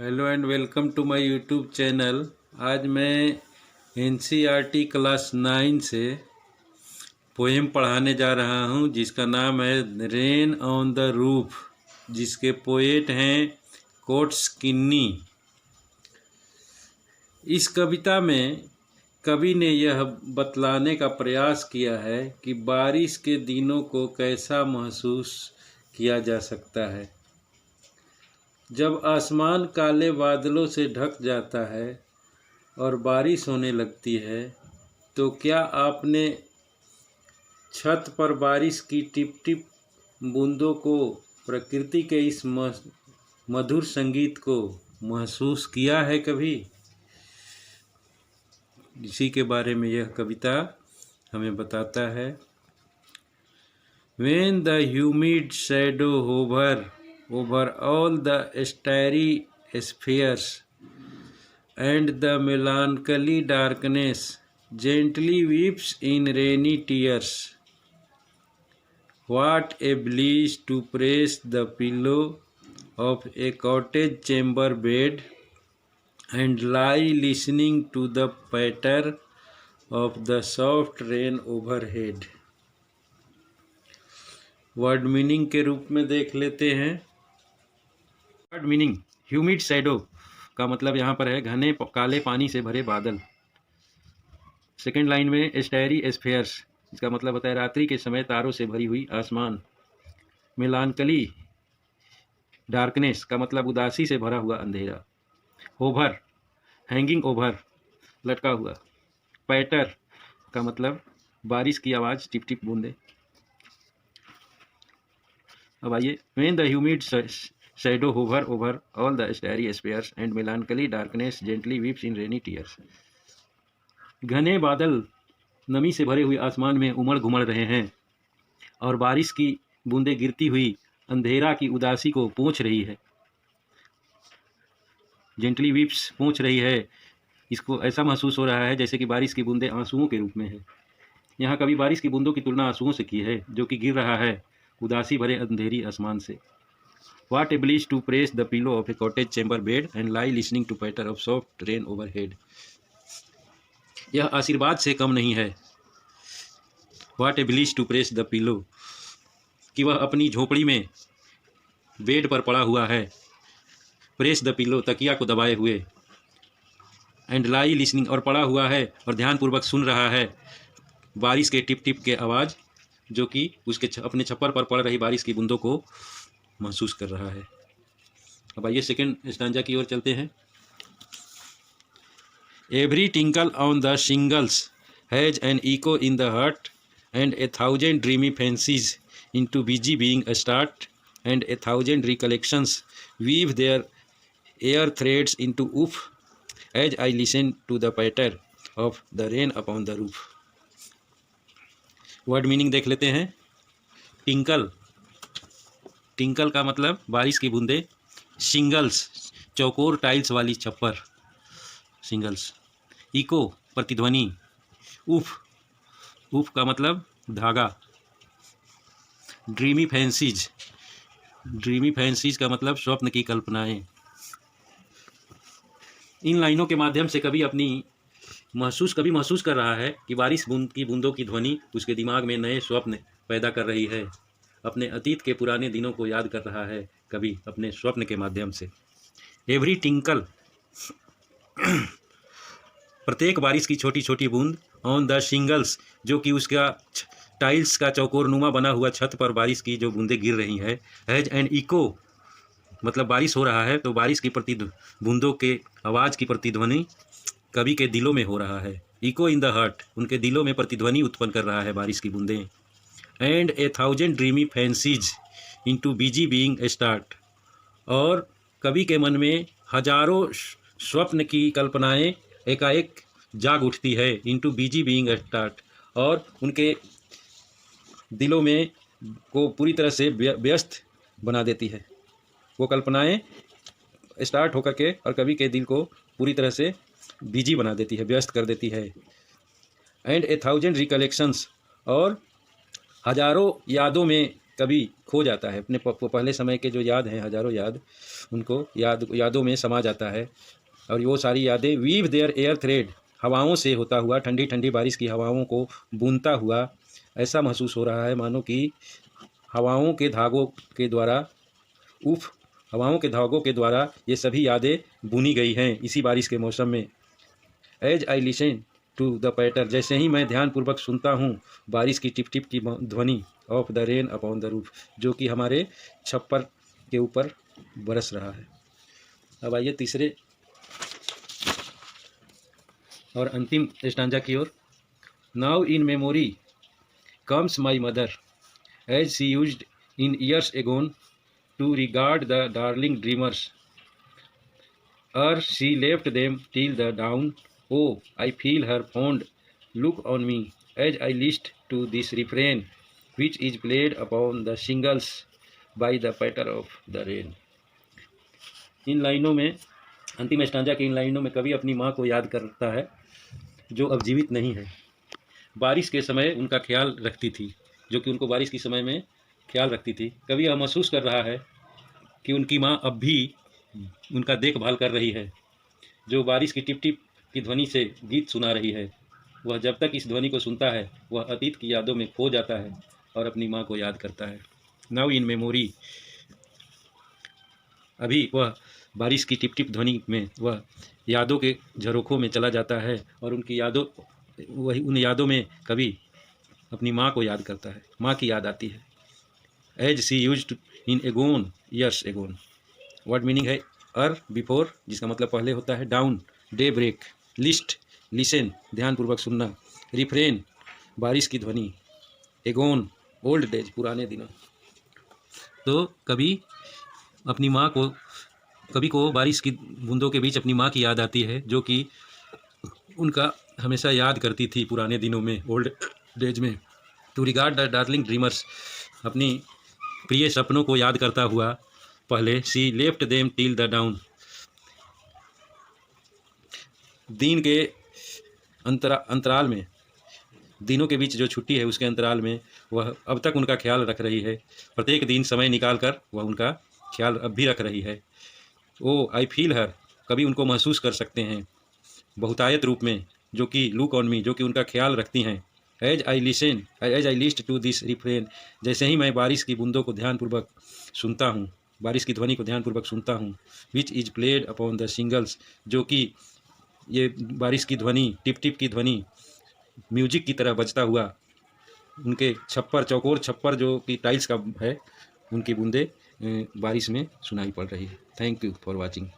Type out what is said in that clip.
Hello and welcome to my YouTube channel. आज मैं NCERT class 9 से पोएम पढ़ाने जा रहा हूँ जिसका नाम है रेन ऑन द रूफ, जिसके पोएट हैं कोट्स किन्नी। इस कविता में कवि ने यह बतलाने का प्रयास किया है कि बारिश के दिनों को कैसा महसूस किया जा सकता है। जब आसमान काले बादलों से ढक जाता है और बारिश होने लगती है, तो क्या आपने छत पर बारिश की टिप टिप बूंदों को, प्रकृति के इस मधुर संगीत को महसूस किया है कभी? इसी के बारे में यह कविता हमें बताता है। When the humid shadow hover over all the starry spheres, and the melancholy darkness gently weeps in rainy tears, what a bliss to press the pillow of a cottage chamber bed and lie listening to the patter of the soft rain overhead। Word meaning के रूप में देख लेते हैं। Word meaning, humid shadow का मतलब यहाँ पर है घने काले पानी से भरे बादल। सेकेंड लाइन में स्टैरी स्फेयर्स, इसका मतलब होता है रात्रि के समय तारों से भरी हुई आसमान। मेलानकली डार्कनेस का मतलब उदासी से भरा हुआ अंधेरा। ओवर, हैंगिंग ओवर, लटका हुआ। पैटर का मतलब बारिश की आवाज़, टिप टिप बूंदे। अब आइए, when the humid shadow hover over all the starry spheres and melancholy darkness gently weeps in rainy tears. घने बादल नमी से भरे हुए आसमान में उमड़ घुमड़ रहे हैं और बारिश की बूंदें गिरती हुई अंधेरा की उदासी को पोंछ रही है। जेंटली वीप्स, पोंछ रही है। इसको ऐसा महसूस हो रहा है जैसे कि बारिश की बूंदें आंसुओं के रूप में है। यहाँ कभी बारिश की बूंदों की तुलना आंसुओं से की है जो कि गिर रहा है उदासी भरे अंधेरी आसमान से। What a bliss to press the pillow of a cottage chamber bed and lie listening to patter of soft rain overhead। यह आशीर्वाद से कम नहीं है। What a bliss to press the pillow, कि वह अपनी झोपड़ी में बेड पर पड़ा हुआ है। प्रेस द पिलो, तकिया को दबाए हुए। एंड लाई लिसनिंग, और पड़ा हुआ है और ध्यानपूर्वक सुन रहा है बारिश के टिप टिप के आवाज़, जो कि उसके अपने छप्पर पर पड़ रही बारिश की बूंदों को महसूस कर रहा है। अब आइए सेकेंड स्टैंजा की ओर चलते हैं। Every tinkle on the shingles has an echo in the heart and a thousand dreamy fancies into busy being a start and a thousand recollections weave their air threads into woof as I listen to the patter of the rain upon the roof. Word meaning देख लेते हैं। Tinkle, tinkle का मतलब बारिश की बूंदे। Shingles, चौकोर tiles वाली छप्पर, शिंगल्स। इको, प्रतिध्वनि। उफ, उफ का मतलब धागा। ड्रीमी फैंसीज, ड्रीमी फैंसीज का मतलब स्वप्न की कल्पनाएं। इन लाइनों के माध्यम से कभी महसूस कर रहा है कि बारिश की बूंदों की ध्वनि उसके दिमाग में नए स्वप्न पैदा कर रही है। अपने अतीत के पुराने दिनों को याद कर रहा है कभी अपने स्वप्न के माध्यम से। एवरी टिंकल, प्रत्येक बारिश की छोटी छोटी बूंद। ऑन द शिंगल्स, जो कि उसका टाइल्स का चौकोर नुमा बना हुआ छत पर बारिश की जो बूंदें गिर रही है। हैज एन इको, मतलब बारिश हो रहा है तो बारिश की बूंदों के आवाज़ की प्रतिध्वनि कवि के दिलों में हो रहा है। इको इन द हार्ट, उनके दिलों में प्रतिध्वनि उत्पन्न कर रहा है बारिश की बूंदें। And a thousand dreamy fancies into busy being a start, और कवि के मन में हजारों स्वप्न की कल्पनाएं एकाएक जाग उठती है। Into busy being a start, और उनके दिलों में को पूरी तरह से व्यस्त बना देती है। वो कल्पनाएं स्टार्ट होकर के और कवि के दिल को पूरी तरह से बिजी बना देती है, व्यस्त कर देती है। एंड ए थाउजेंड रिकलेक्शंस, और हजारों यादों में कभी खो जाता है। अपने पहले समय के जो याद हैं, हज़ारों याद, उनको यादों में समा जाता है। और वो सारी यादें वीव देयर एयर थ्रेड, हवाओं से होता हुआ, ठंडी ठंडी बारिश की हवाओं को बूंदता हुआ ऐसा महसूस हो रहा है मानो कि हवाओं के धागों के द्वारा उफ हवाओं के धागों के द्वारा ये सभी यादें बुनी गई हैं इसी बारिश के मौसम में। As I listen to the patter, जैसे ही मैं ध्यानपूर्वक सुनता हूँ बारिश की टिप टिप की ध्वनि of the rain upon the roof, जो कि हमारे छप्पर के ऊपर बरस रहा है। अब आइए तीसरे और अंतिम स्टांजा की ओर। Now in memory comes my mother as she used in years agone to regard the darling dreamers she left them till the dawn. O I feel her fond look on me as I list to this refrain which is played upon the shingles by the patter of the rain। इन लाइनों में, अंतिम stanza की इन लाइनों में कवि अपनी माँ को याद करता है जो अब जीवित नहीं है। बारिश के समय उनका ख्याल रखती थी, जो कि उनको बारिश के समय में ख्याल रखती थी। कवि यह महसूस कर रहा है कि उनकी माँ अब भी उनका देखभाल कर रही है, जो बारिश की टिप टिप की ध्वनि से गीत सुना रही है। वह जब तक इस ध्वनि को सुनता है वह अतीत की यादों में खो जाता है और अपनी माँ को याद करता है। नाउ इन मेमोरी, अभी वह बारिश की टिप टिप ध्वनि में वह यादों के झरोखों में चला जाता है और उन यादों में कभी अपनी माँ को याद करता है, माँ की याद आती है। As she used in agone years agone, word meaning है अर बिफोर, जिसका मतलब पहले होता है, dawn daybreak, list listen ध्यानपूर्वक सुनना, रिफ्रेन बारिश की ध्वनि, एगोन ओल्ड डेज पुराने दिनों। तो कभी को बारिश की बूंदों के बीच अपनी माँ की याद आती है, जो कि उनका हमेशा याद करती थी पुराने दिनों में, ओल्ड डेज में। To regard the darling dreamers, अपनी प्रिय सपनों को याद करता हुआ पहले, she left them till the dawn, दिन के अंतराल में, दिनों के बीच जो छुट्टी है उसके अंतराल में वह अब तक उनका ख्याल रख रही है। प्रत्येक दिन समय निकाल कर वह उनका ख्याल अब भी रख रही है। ओ आई फील हर, कभी उनको महसूस कर सकते हैं बहुतायत रूप में, जो कि लुक ऑन मी, जो कि उनका ख्याल रखती हैं। As I list to this refrain, जैसे ही मैं बारिश की बूंदों को ध्यानपूर्वक सुनता हूँ, बारिश की ध्वनि को ध्यानपूर्वक सुनता हूँ। Which is played upon the singles, जो कि ये बारिश की ध्वनि, टिप टिप की ध्वनि म्यूजिक की तरह बजता हुआ उनके चौकोर छप्पर जो कि टाइल्स का है, उनकी बूंदें बारिश में सुनाई पड़ रही है। Thank you for watching.